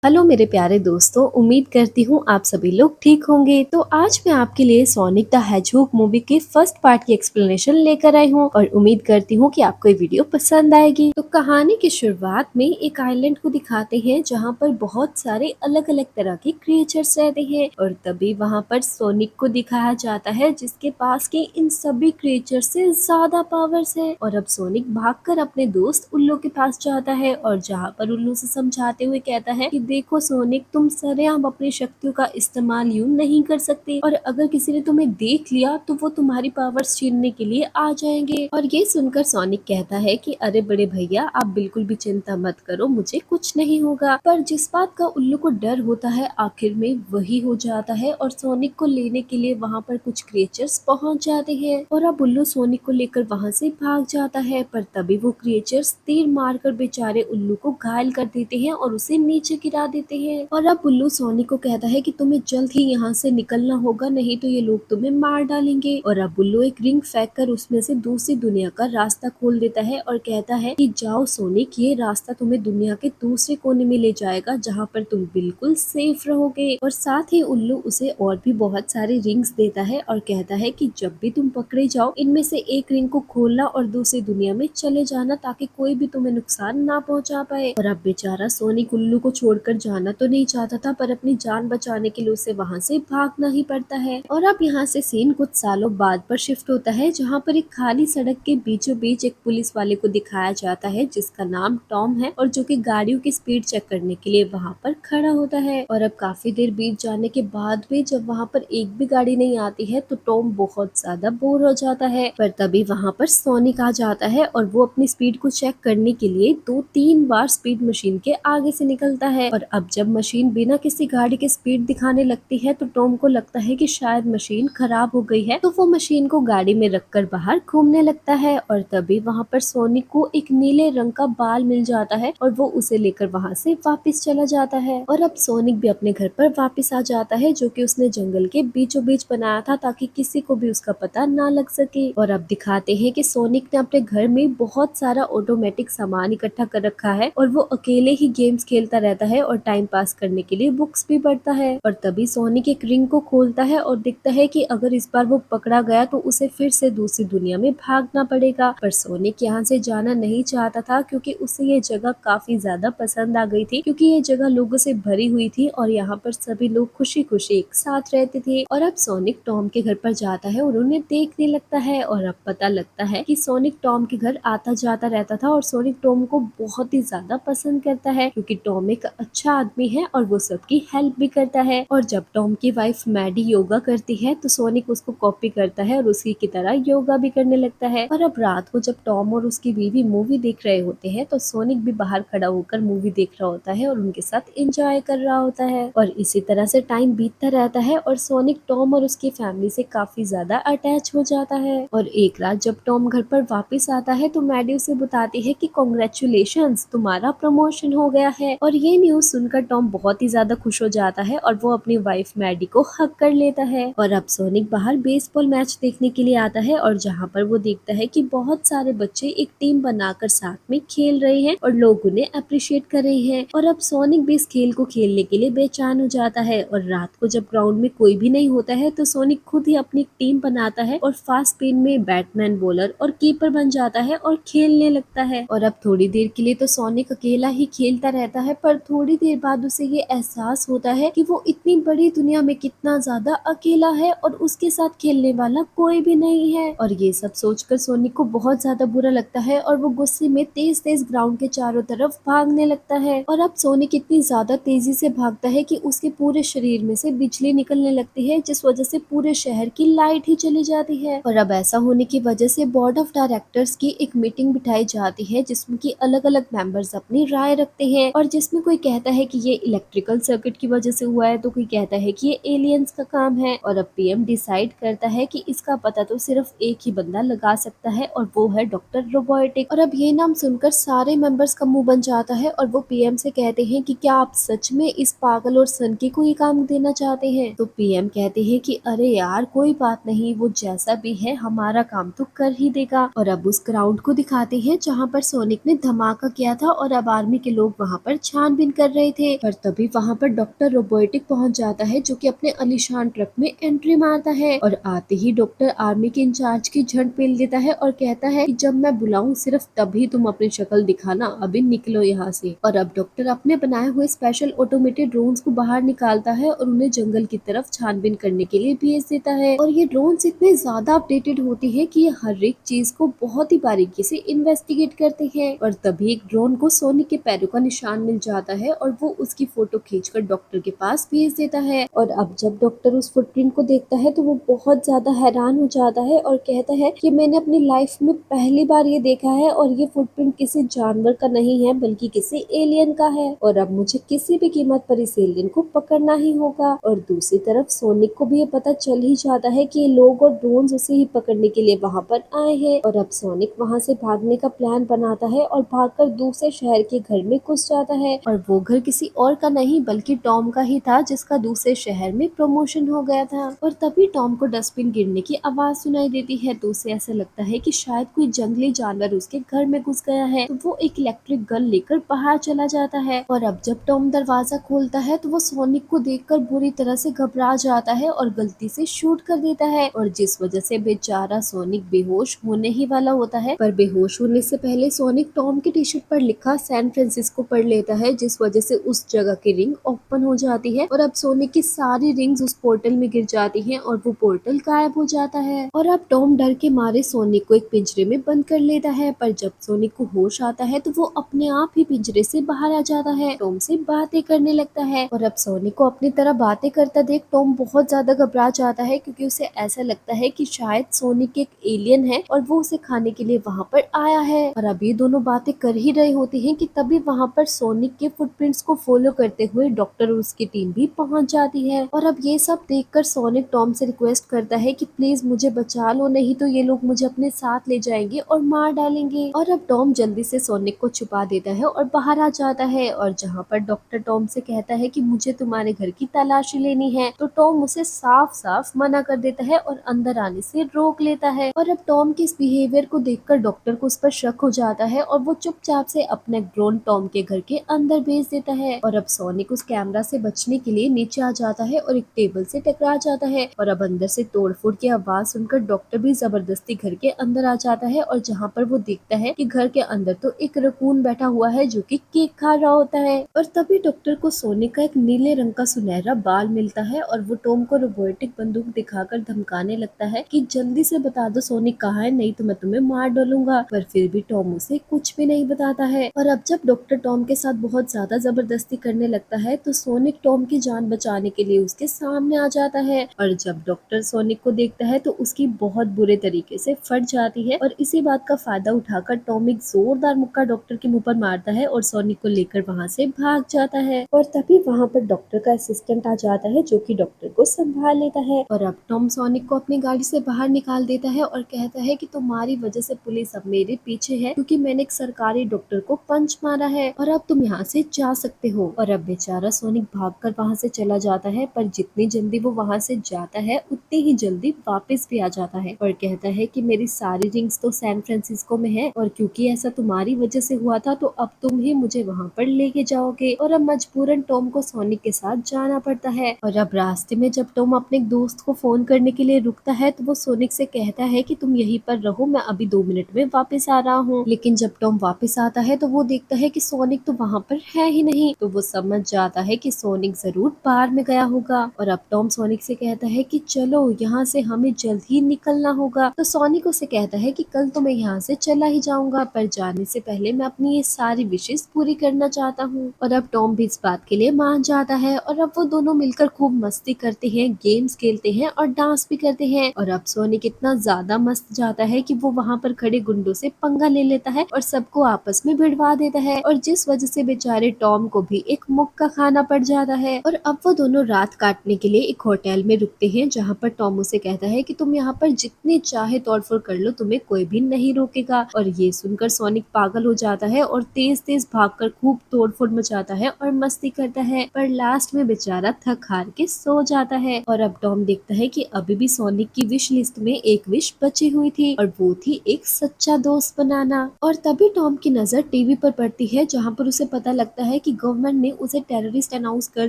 Hello मेरे प्यारे दोस्तों, उम्मीद करती हूँ आप सभी लोग ठीक होंगे। तो आज मैं आपके लिए सोनिक द हेजहॉग मूवी के फर्स्ट पार्ट की एक्सप्लेनेशन लेकर आई हूँ और उम्मीद करती हूँ कि आपको ये वीडियो पसंद आएगी। तो कहानी की शुरुआत में एक आइलैंड को दिखाते हैं जहाँ पर बहुत सारे अलग अलग तरह के क्रिएचर्स रहते हैं और तभी वहाँ पर सोनिक को दिखाया जाता है जिसके पास के इन सभी क्रिएचर से ज्यादा पावर्स है। और अब सोनिक भागकर अपने दोस्त उल्लू के पास जाता है और जहाँ पर उल्लू से समझाते हुए कहता है कि देखो सोनिक, तुम सरेआम अपनी शक्तियों का इस्तेमाल यूं नहीं कर सकते और अगर किसी ने तुम्हें देख लिया तो वो तुम्हारी पावर्स छीनने के लिए आ जाएंगे। और ये सुनकर सोनिक कहता है कि अरे बड़े भैया, आप बिल्कुल भी चिंता मत करो, मुझे कुछ नहीं होगा। पर जिस बात का उल्लू को डर होता है आखिर में वही हो जाता है और सोनिक को लेने के लिए वहाँ पर कुछ क्रिएचर्स पहुंच जाते हैं और अब उल्लू सोनिक को लेकर वहाँ से भाग जाता है। पर तभी वो क्रिएचर्स तीर मारकर बेचारे उल्लू को घायल कर देते हैं और उसे नीचे गिरा देते हैं। और अब उल्लू सोनी को कहता है कि तुम्हें जल्द ही यहाँ से निकलना होगा, नहीं तो ये लोग तुम्हें मार डालेंगे। और अब उल्लू एक रिंग फेंक कर उसमें से दूसरी दुनिया का रास्ता खोल देता है और कहता है कि जाओ सोनिक, ये रास्ता तुम्हें दुनिया के दूसरे कोने में ले जाएगा जहाँ पर तुम बिल्कुल सेफ रहोगे। और साथ ही उल्लू उसे और भी बहुत सारे रिंग्स देता है और कहता है कि जब भी तुम पकड़े जाओ इनमें से एक रिंग को खोलना और दूसरी दुनिया में चले जाना ताकि कोई भी तुम्हें नुकसान ना पहुंचा पाए। और अब बेचारा सोनिक उल्लू को छोड़कर जाना तो नहीं चाहता था पर अपनी जान बचाने के लिए उसे वहाँ से भागना ही पड़ता है। और अब यहाँ से सीन कुछ सालों बाद पर शिफ्ट होता है जहाँ पर एक खाली सड़क के बीचों बीच एक पुलिस वाले को दिखाया जाता है जिसका नाम टॉम है और जो कि गाड़ियों की स्पीड चेक करने के लिए वहाँ पर खड़ा होता है। और अब काफी देर बीत जाने के बाद भी जब वहाँ पर एक भी गाड़ी नहीं आती है तो टॉम बहुत ज्यादा बोर हो जाता है। पर तभी वहाँ पर सोनिक आ जाता है और वो अपनी स्पीड को चेक करने के लिए 2-3 बार स्पीड मशीन के आगे से निकलता है। और अब जब मशीन बिना किसी गाड़ी के स्पीड दिखाने लगती है तो टॉम को लगता है कि शायद मशीन खराब हो गई है, तो वो मशीन को गाड़ी में रखकर बाहर घूमने लगता है। और तभी वहाँ पर सोनिक को एक नीले रंग का बाल मिल जाता है और वो उसे लेकर वहाँ से वापस चला जाता है। और अब सोनिक भी अपने घर पर वापस आ जाता है जो कि उसने जंगल के बीचों बीच बनाया था ताकि किसी को भी उसका पता ना लग सके। और अब दिखाते हैं कि सोनिक ने अपने घर में बहुत सारा ऑटोमेटिक सामान इकट्ठा कर रखा है और वो अकेले ही गेम्स खेलता रहता है और टाइम पास करने के लिए बुक्स भी पढ़ता है। और तभी सोनिक एक रिंग को खोलता है और दिखता है कि अगर इस बार वो पकड़ा गया तो उसे फिर से दूसरी दुनिया में भागना पड़ेगा। पर सोनिक यहाँ से जाना नहीं चाहता था क्योंकि उसे ये जगह काफी ज्यादा पसंद आ गई थी, क्योंकि ये जगह लोगों से भरी हुई थी और यहाँ पर सभी लोग खुशी खुशी एक साथ रहते थे। और अब सोनिक टॉम के घर पर जाता है और उन्हें देखने लगता है और अब पता लगता है कि सोनिक टॉम के घर आता जाता रहता था और सोनिक टॉम को बहुत ही ज्यादा पसंद करता है क्योंकि टॉम एक अच्छा आदमी है और वो सबकी हेल्प भी करता है। और जब टॉम की वाइफ मैडी योगा करती है तो सोनिक उसको कॉपी करता है और उसी की तरह योगा भी करने लगता है। और अब रात को जब टॉम और उसकी बीवी मूवी देख रहे होते हैं तो सोनिक भी बाहर खड़ा होकर मूवी देख रहा होता है और उनके साथ एंजॉय कर रहा होता है। और इसी तरह से टाइम बीतता रहता है और सोनिक टॉम और उसकी फैमिली से काफी ज्यादा अटैच हो जाता है। और एक रात जब टॉम घर पर वापस आता है तो मैडी उसे बताती है कि कॉन्ग्रेचुलेशंस, तुम्हारा प्रमोशन हो गया है। और ये न्यूज सुनकर टॉम बहुत ही ज्यादा खुश हो जाता है और वो अपनी वाइफ मैडी को हक कर लेता है। और अब सोनिक बाहर बेसबॉल मैच देखने के लिए आता है और जहाँ पर वो देखता है कि बहुत सारे बच्चे एक टीम बनाकर साथ में खेल रहे हैं और लोग उन्हें अप्रिशिएट कर रहे हैं। और अब सोनिक भी इस खेल को खेलने के लिए बेचैन हो जाता है। और रात को जब ग्राउंड में कोई भी नहीं होता है तो सोनिक खुद ही अपनी टीम बनाता है और फास्ट स्पिन में बैट्समैन, बॉलर और कीपर बन जाता है और खेलने लगता है। और अब थोड़ी देर के लिए तो सोनिक अकेला ही खेलता रहता है पर थोड़ी देर बाद उसे ये एहसास होता है कि वो इतनी बड़ी दुनिया में कितना ज्यादा अकेला है और उसके साथ खेलने वाला कोई भी नहीं है। और ये सब सोचकर सोनिक को बहुत ज्यादा बुरा लगता है और वो गुस्से में तेज तेज ग्राउंड के चारों तरफ भागने लगता है। और अब सोनिक इतनी ज्यादा तेजी से भागता है कि उसके पूरे शरीर में से बिजली निकलने लगती है जिस वजह से पूरे शहर की लाइट ही चली जाती है। और अब ऐसा होने की वजह से बोर्ड ऑफ डायरेक्टर्स की एक मीटिंग बिठाई जाती है जिसमें की अलग अलग मेंबर्स अपनी राय रखते हैं और जिसमें कोई कहता है कि ये इलेक्ट्रिकल सर्किट की वजह से हुआ है तो कोई कहता है कि ये एलियंस का काम है। और अब पीएम डिसाइड करता है कि इसका पता तो सिर्फ एक ही बंदा लगा सकता है और वो है डॉक्टर रोबोटिक। और अब ये नाम सुनकर सारे मेंबर्स का मुंह बन जाता है और वो पीएम से कहते हैं कि क्या आप सच में इस पागल और सनकी को ये काम देना चाहते हैं। तो पीएम कहते हैं कि अरे यार कोई बात नहीं, वो जैसा भी है हमारा काम तो कर ही देगा। और अब उस ग्राउंड को दिखाते हैं जहाँ पर सोनिक ने धमाका किया था और अब आर्मी के लोग वहाँ पर छानबीन कर कर रहे थे। पर तभी वहाँ पर डॉक्टर रोबोटिक पहुंच जाता है, जो कि अपने आलीशान ट्रक में एंट्री मारता है और आते ही डॉक्टर आर्मी के इंचार्ज की झड़ पेल देता है और कहता है कि जब मैं बुलाऊं सिर्फ तभी तुम अपनी शक्ल दिखाना, अभी निकलो यहाँ से। और अब डॉक्टर अपने बनाए हुए स्पेशल ऑटोमेटेड ड्रोन्स को बाहर निकालता है और उन्हें जंगल की तरफ छानबीन करने के लिए भेज देता है। और ये ड्रोन्स इतने ज्यादा अपडेटेड होते हैं कि ये हर एक चीज को बहुत ही बारीकी से इन्वेस्टिगेट करते हैं। और तभी एक ड्रोन को सोनिक के पैरों का निशान मिल जाता है और वो उसकी फोटो खींचकर डॉक्टर के पास भेज देता है। और अब जब डॉक्टर उस फुटप्रिंट को देखता है तो वो बहुत ज्यादा हैरान हो जाता है और कहता है कि मैंने अपनी लाइफ में पहली बार ये देखा है और ये फुटप्रिंट किसी जानवर का नहीं है बल्कि किसी एलियन का है और अब मुझे किसी भी कीमत पर इस एलियन को पकड़ना ही होगा। और दूसरी तरफ सोनिक को भी ये पता चल ही जाता है कि ये लोग और ड्रोन्स उसे ही पकड़ने के लिए वहाँ पर आए हैं। और अब सोनिक वहाँ से भागने का प्लान बनाता है और भागकर दूसरे शहर के घर में घुस जाता है। और वो घर किसी और का नहीं बल्कि टॉम का ही था, जिसका दूसरे शहर में प्रमोशन हो गया था। और तभी टॉम को डस्टबिन गिरने की आवाज सुनाई देती है तो उसे ऐसा लगता है कि शायद कोई जंगली जानवर उसके घर में घुस गया है। तो वो एक इलेक्ट्रिक गन लेकर बाहर चला जाता है। और अब जब टॉम दरवाजा खोलता है तो वो सोनिक को देखकर बुरी तरह से घबरा जाता है और गलती से शूट कर देता है। और जिस वजह से बेचारा सोनिक बेहोश होने ही वाला होता है। पर बेहोश होने से पहले सोनिक टॉम की टी शर्ट पर लिखा सैन फ्रांसिस्को पढ़ लेता है, जिस वजह से उस जगह की रिंग ओपन हो जाती है। और अब सोनिक की सारी रिंग्स उस पोर्टल में गिर जाती हैं और वो पोर्टल गायब हो जाता है। और अब टॉम डर के मारे सोनिक को एक पिंजरे में बंद कर लेता है। पर जब सोनिक को होश आता है तो वो अपने आप ही पिंजरे से बाहर आ जाता है, टॉम से बातें करने लगता है। और अब सोनिक को अपनी तरह बातें करता देख टॉम बहुत ज्यादा घबरा जाता है, क्योंकि उसे ऐसा लगता है कि शायद सोनिक एक एलियन है और वो उसे खाने के लिए वहाँ पर आया है। और अब ये दोनों बातें कर ही रहे होते हैं कि तभी वहाँ पर सोनिक के फुटप्रिंट्स को फॉलो करते हुए डॉक्टर और उसकी टीम भी पहुंच जाती है। और अब ये सब देखकर सोनिक टॉम से रिक्वेस्ट करता है कि प्लीज मुझे बचा लो, नहीं तो ये लोग मुझे अपने साथ ले जाएंगे और मार डालेंगे। और अब टॉम जल्दी से सोनिक को छुपा देता है और बाहर आ जाता है। और जहाँ पर डॉक्टर टॉम से कहता है कि मुझे तुम्हारे घर की तलाशी लेनी है, तो टॉम उसे साफ साफ मना कर देता है और अंदर आने से रोक लेता है। और अब टॉम के इस बिहेवियर को देखकर डॉक्टर को उस पर शक हो जाता है और वो चुपचाप से अपना ड्रोन टॉम के घर के अंदर भेज देता है। और अब सोनिक उस कैमरा से बचने के लिए नीचे आ जाता है और एक टेबल से टकरा जाता है। और अब अंदर से तोड़फोड़ की आवाज सुनकर डॉक्टर भी जबरदस्ती घर के अंदर आ जाता है। और जहाँ पर वो देखता है कि घर के अंदर तो एक रकून बैठा हुआ है जो कि केक खा रहा होता है। और तभी डॉक्टर को सोनिक का एक नीले रंग का सुनहरा बाल मिलता है और वो टॉम को रोबोटिक बंदूक दिखाकर धमकाने लगता है कि जल्दी से बता दो सोनिक कहाँ है, नहीं तो मैं तुम्हें मार डालूंगा। पर फिर भी टॉम उसे कुछ भी नहीं बताता है। और अब जब डॉक्टर टॉम के साथ बहुत ज्यादा जबरदस्ती करने लगता है तो सोनिक टॉम की जान बचाने के लिए उसके सामने आ जाता है। और जब डॉक्टर सोनिक को देखता है तो उसकी बहुत बुरे तरीके से फट जाती है। और इसी बात का फायदा उठाकर टॉम एक जोरदार मुक्का डॉक्टर के मुंह पर मारता है और सोनिक को लेकर वहाँ से भाग जाता है। और तभी वहाँ पर डॉक्टर का असिस्टेंट आ जाता है जो कि डॉक्टर को संभाल लेता है। और अब टॉम सोनिक को अपनी गाड़ी से बाहर निकाल देता है और कहता है कि तुम्हारी वजह से पुलिस अब मेरे पीछे है, क्योंकि मैंने एक सरकारी डॉक्टर को पंच मारा है और अब तुम यहाँ से जा सकते हो। और अब बेचारा सोनिक भागकर वहाँ से चला जाता है, पर जितनी जल्दी वो वहाँ से जाता है उतनी ही जल्दी वापस भी आ जाता है और कहता है कि मेरी सारी रिंग्स तो सैन फ्रांसिस्को में है और क्योंकि ऐसा तुम्हारी वजह से हुआ था तो अब तुम ही मुझे वहाँ पर लेके जाओगे। और अब मजबूरन टॉम को सोनिक के साथ जाना पड़ता है। और अब रास्ते में जब टॉम अपने एक दोस्त को फोन करने के लिए रुकता है तो वो सोनिक से कहता है कि तुम यहीं पर रहो, मैं अभी 2 मिनट में वापस आ रहा हूँ। लेकिन जब टॉम वापस आता है तो वो देखता है कि सोनिक तो वहाँ पर है ही नहीं, तो वो समझ जाता है कि सोनिक जरूर बाहर में गया होगा। और अब टॉम सोनिक से कहता है कि चलो यहाँ से हमें जल्द ही निकलना होगा। तो सोनिक उसे कहता है कि कल तो मैं यहाँ से चला ही जाऊंगा, पर जाने से पहले मैं अपनी ये सारी विशेष पूरी करना चाहता हूँ। और अब टॉम भी इस बात के लिए मान जाता है और अब वो दोनों मिलकर खूब मस्ती करते हैं, गेम्स खेलते हैं और डांस भी करते हैं। और अब सोनिक इतना ज्यादा मस्त जाता है कि वो वहाँ पर खड़े गुंडों से पंगा ले लेता है और सबको आपस में भिड़वा देता है, और जिस वजह से बेचारे टॉम को भी एक मुक्का खाना पड़ जाता है। और अब वो दोनों रात काटने के लिए एक होटल में रुकते हैं, जहाँ पर टॉम उसे कहता है कि तुम यहाँ पर जितनी चाहे तोड़फोड़ कर लो, तुम्हें कोई भी नहीं रोकेगा। और ये सुनकर सोनिक पागल हो जाता है और तेज तेज भागकर खूब तोड़फोड़ मचाता है और मस्ती करता है, पर लास्ट में बेचारा थक हार के सो जाता है। और अब टॉम देखता है कि अभी भी सोनिक की विश लिस्ट में एक विश बची हुई थी और वो थी एक सच्चा दोस्त बनाना। और तभी टॉम की नजर टीवी पर पड़ती है, जहाँ पर उसे पता लगता है कि गवर्नमेंट ने उसे टेररिस्ट अनाउंस कर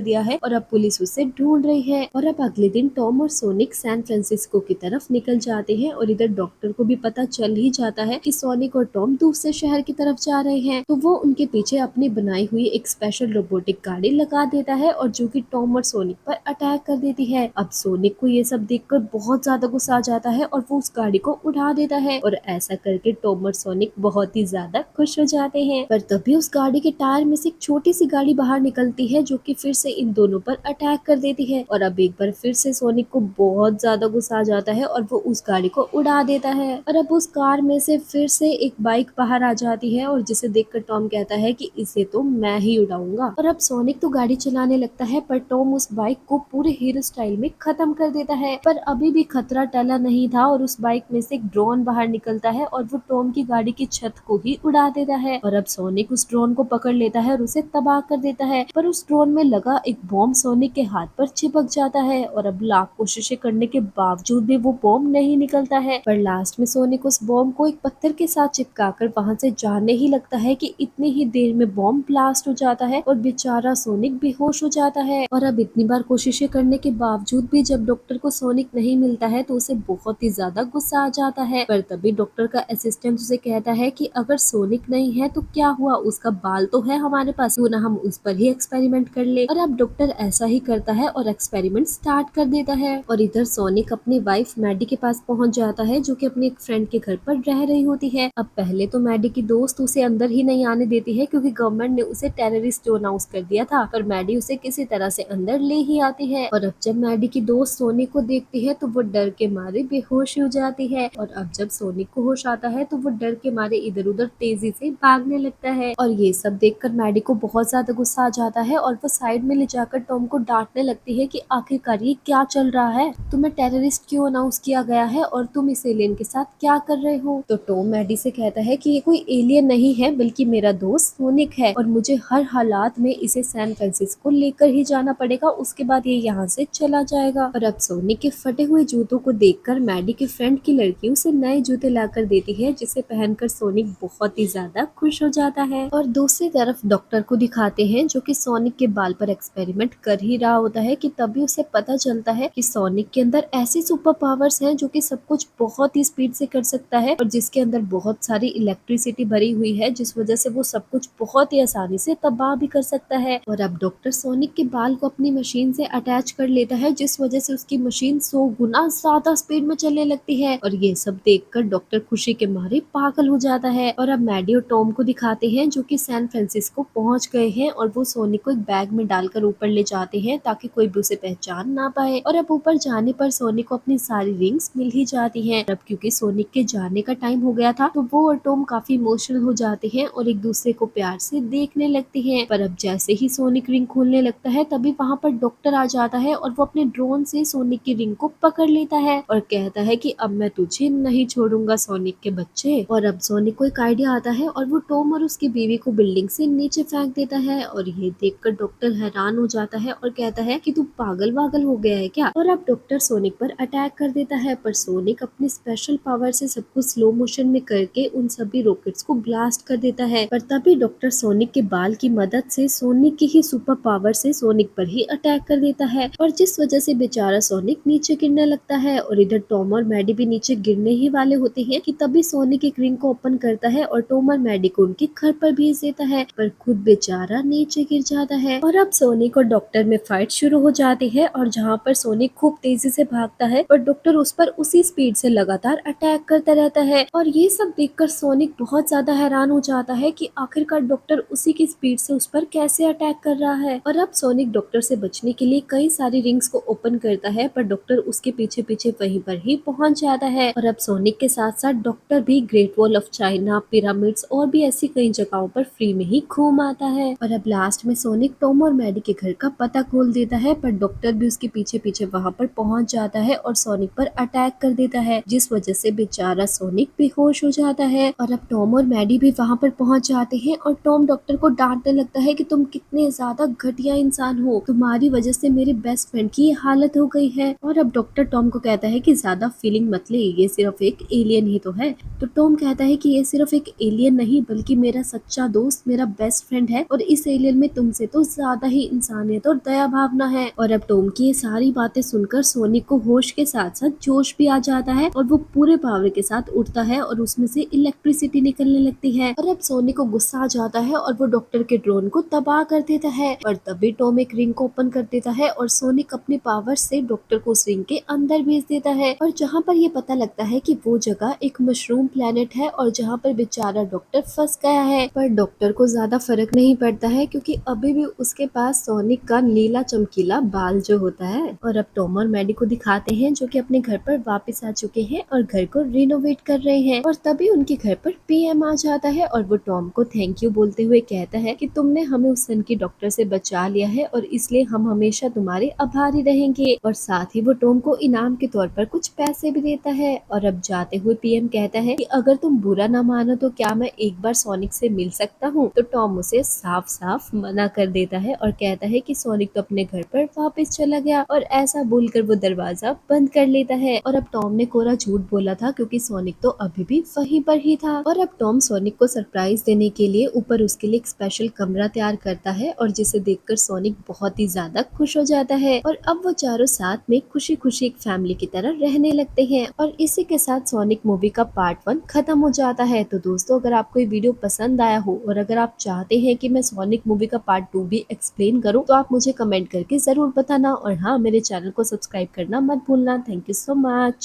दिया है और अब पुलिस उसे ढूंढ रही है। और अब अगले दिन टॉम और सोनिक सैन फ्रांसिस्को की तरफ निकल जाते हैं और इधर डॉक्टर को भी पता चल ही जाता है कि सोनिक और टॉम दूसरे शहर की तरफ जा रहे हैं। तो वो उनके पीछे अपनी बनाई हुई एक स्पेशल रोबोटिक गाड़ी लगा देता है और जो कि टॉम और सोनिक पर अटैक कर देती है। अब सोनिक को ये सब देखकर बहुत ज्यादा गुस्सा आ जाता है और वो उस गाड़ी को उड़ा देता है और ऐसा करके टॉम और सोनिक बहुत ही ज्यादा खुश हो जाते हैं। पर तभी उस गाड़ी के टायर में से एक छोटी सी गाड़ी बाहर निकलती है जो कि फिर से इन दोनों पर अटैक कर देती है और अब एक बार फिर से सोनिक को बहुत ज्यादा गुस्सा आ जाता है और वो उस गाड़ी को उड़ा देता है। और अब उस कार में से फिर से एक बाइक बाहर आ जाती है और जिसे देखकर टॉम कहता है कि इसे तो मैं ही उड़ाऊंगा। और अब सोनिक तो गाड़ी चलाने लगता है पर टॉम उस बाइक को पूरे हीरो स्टाइल में खत्म कर देता है। पर अभी भी खतरा टला नहीं था और उस बाइक में से एक ड्रोन बाहर निकलता है और वो टॉम की गाड़ी की छत को ही उड़ा देता है। और अब सोनिक उस ड्रोन को पकड़ लेता है और उसे तबाह कर देता है। पर उस ड्रोन में लगा एक बॉम्ब सोनिक के हाथ पर चिपक जाता है और अब लाख कोशिशें करने के बावजूद भी वो बॉम्ब नहीं निकलता है। पर लास्ट में सोनिक उस बॉम्ब को एक पत्थर के साथ चिपकाकर वहां से जाने ही लगता है कि इतनी ही देर में बॉम्ब ब्लास्ट हो जाता है और बेचारा सोनिक बेहोश हो जाता है। और अब इतनी बार कोशिशें करने के बावजूद भी जब डॉक्टर को सोनिक नहीं मिलता है तो उसे बहुत ही ज्यादा गुस्सा आ जाता है। पर तभी डॉक्टर का असिस्टेंट उसे कहता है कि अगर सोनिक नहीं है तो क्या हुआ, उसका बाल तो है हमारे पास, क्यों ना हम उस पर ही एक्सपेरिमेंट कर ले। और अब डॉक्टर ऐसा ही करता है और एक्सपेरिमेंट स्टार्ट कर देता है। और इधर सोनिक अपनी वाइफ मैडी के पास पहुंच जाता है जो कि अपने एक फ्रेंड के घर पर रह रही होती है। अब पहले तो मैडी की दोस्त उसे अंदर ही नहीं आने देती है क्योंकि गवर्नमेंट ने उसे टेररिस्ट अनाउंस कर दिया था, पर मैडी उसे किसी तरह से अंदर ले ही आती है। और अब जब मैडी की दोस्त सोनिक को देखती है तो वो डर के मारे बेहोश हो जाती है। और अब जब सोनिक को होश आता है तो वो डर के मारे इधर उधर तेजी से भागने लगता है। और ये सब देखकर मैडी को बहुत ज्यादा गुस्सा आ जाता है और वो साइड में ले जाकर टॉम को डांटने लगती है कि आखिरकार ये क्या चल रहा है, तुम्हें टेररिस्ट क्यों अनाउंस किया गया है और तुम इस एलियन के साथ क्या कर रहे हो। तो टॉम मैडी से कहता है कि ये कोई एलियन नहीं है बल्कि मेरा दोस्त सोनिक है और मुझे हर हालात में इसे सैन फ्रांसिस्को लेकर ही जाना पड़ेगा, उसके बाद ये यहाँ से चला जाएगा। और अब सोनिक के फटे हुए जूतों को देखकर मैडी के फ्रेंड की लड़की उसे नए जूते लाकर देती है जिसे पहनकर सोनिक बहुत ही ज्यादा खुश हो जाता है। और दूसरी तरफ डॉक्टर को दिखाते हैं जो कि सोनिक के बाल पर एक्सपेरिमेंट कर ही रहा होता है कि तभी उसे पता चलता है कि सोनिक के अंदर ऐसी सुपर पावर्स हैं जो कि सब कुछ बहुत ही स्पीड से कर सकता है और जिसके अंदर बहुत सारी इलेक्ट्रिसिटी भरी हुई है जिस वजह से वो सब कुछ बहुत ही आसानी से तबाह भी कर सकता है। और अब डॉक्टर सोनिक के बाल को अपनी मशीन से अटैच कर लेता है जिस वजह से उसकी मशीन 100 गुना ज्यादा स्पीड में चलने लगती है। और ये सब देखकर डॉक्टर खुशी के मारे पागल हो जाता है। और अब मैडी और टॉम को दिखाते हैं जो कि सैन फ्रांसिस्को पहुंच गए हैं और वो सोनिक को एक बैग में डालकर ऊपर ले जाते हैं ताकि कोई भी उसे पहचान ना पाए। और अब ऊपर जाने पर सोनिक को अपनी सारी रिंग्स मिल ही जाती हैं। अब क्योंकि सोनिक के जाने का टाइम हो गया था तो वो और टॉम काफी इमोशनल हो जाते हैं और एक दूसरे को प्यार से देखने लगते हैं। पर अब जैसे ही सोनिक रिंग खोलने लगता है तभी वहाँ पर डॉक्टर आ जाता है और वो अपने ड्रोन से सोनिक की रिंग को पकड़ लेता है और कहता है कि अब मैं तुझे नहीं छोड़ूंगा सोनिक के बच्चे। और अब सोनिक को एक आइडिया आता है और वो टॉम और उसकी बीवी को बिल्डिंग से नीचे फेंक देता है। और ये देखकर डॉक्टर हैरान हो जाता है और कहता है कि तू पागल वागल हो गया है क्या। और अब डॉक्टर सोनिक पर अटैक कर देता है पर सोनिक अपनी स्पेशल पावर से सब कुछ स्लो मोशन में करके उन सभी रॉकेट्स को ब्लास्ट कर देता है। पर तभी डॉक्टर सोनिक के बाल की मदद से सोनिक की ही सुपर पावर से सोनिक पर ही अटैक कर देता है और जिस वजह से बेचारा सोनिक नीचे गिरने लगता है। और इधर टॉम और मैडी भी नीचे गिरने ही वाले होते हैं कि तभी सोनिक एक रिंग को ओपन करता है और टॉम और मैडी को उनके घर पर भेज देता है पर खुद बेचारा नीचे गिर जाता है। और अब सोनिक और डॉक्टर में फाइट शुरू हो जाती है और जहाँ पर सोनिक खूब तेजी से भागता है और डॉक्टर उस पर उसी स्पीड से लगातार अटैक करता रहता है। और ये सब देखकर सोनिक बहुत ज्यादा हैरान हो जाता है कि आखिरकार डॉक्टर उसी की स्पीड से उस पर कैसे अटैक कर रहा है। और अब सोनिक डॉक्टर से बचने के लिए कई सारी रिंग्स को ओपन करता है पर डॉक्टर उसके पीछे पीछे वहीं पर ही पहुंच जाता है। और अब सोनिक के साथ साथ डॉक्टर भी great wall of China, pyramids और भी ऐसी कई जगहों पर फ्री में ही घूम आता है। और अब लास्ट में सोनिक टॉम और मैडी के घर का पता खोल देता है पर डॉक्टर भी उसके पीछे पीछे वहां पर पहुंच जाता है और सोनिक पर अटैक कर देता है जिस वजह से बेचारा सोनिक बेहोश हो जाता है। और अब टॉम और मैडी भी वहां पर पहुंच जाते हैं और टॉम डॉक्टर को डांटने लगता है कि तुम कितने ज्यादा घटिया इंसान हो, तुम्हारी वजह से मेरे बेस्ट फ्रेंड की ये हालत हो गई है। और अब डॉक्टर टॉम को कहता है कि ज्यादा फीलिंग मत ले, ये सिर्फ एक एलियन ही तो है। तो टॉम कहता है कि ये सिर्फ एक एलियन नहीं बल्कि मेरा सच्चा दोस्त, मेरा बेस्ट फ्रेंड है है और इस एलियन में तुमसे तो ज्यादा ही इंसानियत और दया भावना है। और अब टॉम की ये सारी बातें सुनकर सोनिक को होश के साथ साथ जोश भी आ जाता है और वो पूरे पावर के साथ उठता है और उसमें से इलेक्ट्रिसिटी निकलने लगती है। और अब सोनिक को गुस्सा आ जाता है और वो डॉक्टर के ड्रोन को तबाह कर देता है। और तभी टॉम एक रिंग को ओपन कर देता है और सोनिक अपने पावर से डॉक्टर को उस रिंग के अंदर भेज देता है। और जहाँ पर ये पता लगता है कि वो जगह एक मशरूम प्लेनेट है और जहाँ पर बेचारा डॉक्टर फंस गया है। पर डॉक्टर को ज्यादा फर्क नहीं पड़ता है क्योंकि अभी भी उसके पास सोनिक का नीला चमकीला बाल जो होता है। और अब टॉम और मैडी को दिखाते हैं जो कि अपने घर पर वापस आ चुके हैं और घर को रिनोवेट कर रहे हैं। और तभी उनके घर पर पीएम आ जाता है और वो टॉम को थैंक यू बोलते हुए कहता है कि तुमने हमें उस सन की डॉक्टर से बचा लिया है और इसलिए हम हमेशा तुम्हारे आभारी रहेंगे। और साथ ही वो टॉम को इनाम के तौर पर कुछ पैसे भी देता है। और अब जाते हुए पीएम कहता है कि अगर तुम बुरा ना मानो तो क्या मैं एक बार सोनिक से मिल सकता हूँ। तो टॉम उसे साफ साफ मना कर देता है और कहता है कि सोनिक तो अपने घर पर वापस चला गया। और ऐसा बोलकर वो दरवाजा बंद कर लेता है। और अब टॉम ने कोरा झूठ बोला था क्योंकि सोनिक तो अभी भी वहीं पर ही था। और अब टॉम सोनिक को सरप्राइज देने के लिए ऊपर उसके लिए एक स्पेशल कमरा तैयार करता है और जिसे देखकर सोनिक बहुत ही ज्यादा खुश हो जाता है। और अब वो चारों साथ में खुशी खुशी एक फैमिली की तरह रहने लगते हैं। और इसी के साथ सोनिक मूवी का पार्ट 1 खत्म हो जाता है। तो दोस्तों, अगर आपको ये वीडियो पसंद आया हो और अगर आप चाहते हैं कि मैं सोनिक मूवी का पार्ट 2 भी एक्सप्लेन करूं तो आप मुझे कमेंट करके जरूर बताना। और हाँ, मेरे चैनल को सब्सक्राइब करना मत भूलना। Thank you so much.